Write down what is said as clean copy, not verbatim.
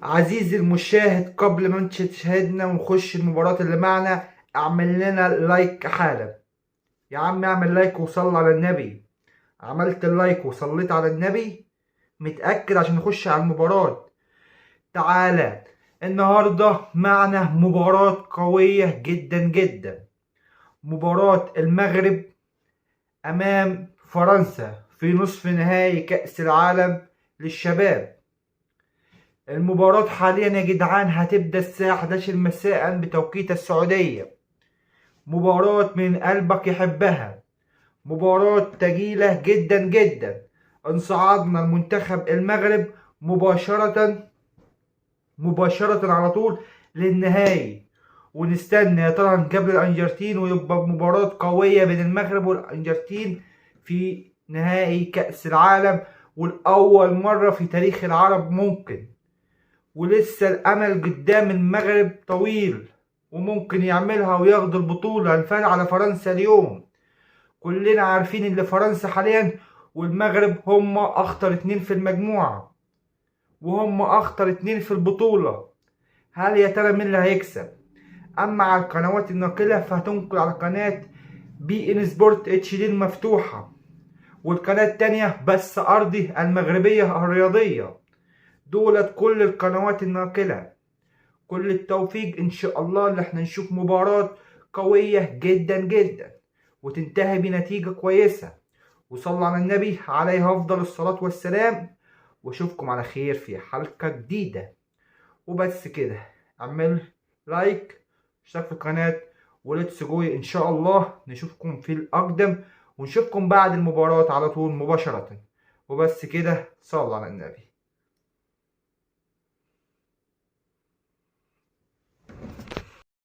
عزيزي المشاهد، قبل ما تشاهدنا ونخش المباراة اللي معنا اعمل لنا لايك حالا. يا عم اعمل لايك وصل على النبي. عملت اللايك وصليت على النبي؟ متأكد عشان نخش على المباراة. تعالى، النهاردة معنا مباراة قوية جدا جدا. مباراة المغرب امام فرنسا في نصف نهائي كأس العالم للشباب. المباراة حاليا يا جدعان هتبدأ الساعة 11 مساء بتوقيت السعودية. مباراة من قلبك يحبها، مباراة تقيلة جدا جدا. انصعدنا المنتخب المغرب مباشرة على طول للنهائي، ونستنى يا ترى هنقابل الأرجنتين ويبقى مباراة قوية بين المغرب والأرجنتين في نهائي كأس العالم، والأول مرة في تاريخ العرب ممكن. ولسه الامل قدام المغرب طويل وممكن يعملها وياخد البطولة. الفرق على فرنسا اليوم، كلنا عارفين ان فرنسا حاليا والمغرب هم اخطر اتنين في المجموعة وهم اخطر اتنين في البطولة. هل يا ترى مين اللي هيكسب؟ اما على القنوات الناقلة فهتنقل على قناة بي ان سبورت اتش دي المفتوحة، والقناة التانية بس ارضي المغربية الرياضية. دولت كل القنوات الناقلة. كل التوفيق ان شاء الله اللي احنا نشوف مباراة قوية جدا جدا وتنتهي بنتيجة كويسة. وصلوا على النبي عليه افضل الصلاة والسلام، واشوفكم على خير في حلقة جديدة. وبس كده، اعمل لايك، اشترك في القناة، وليتس جو. ان شاء الله نشوفكم في الاقدم، ونشوفكم بعد المباراة على طول مباشرة. وبس كده، صلوا على النبي.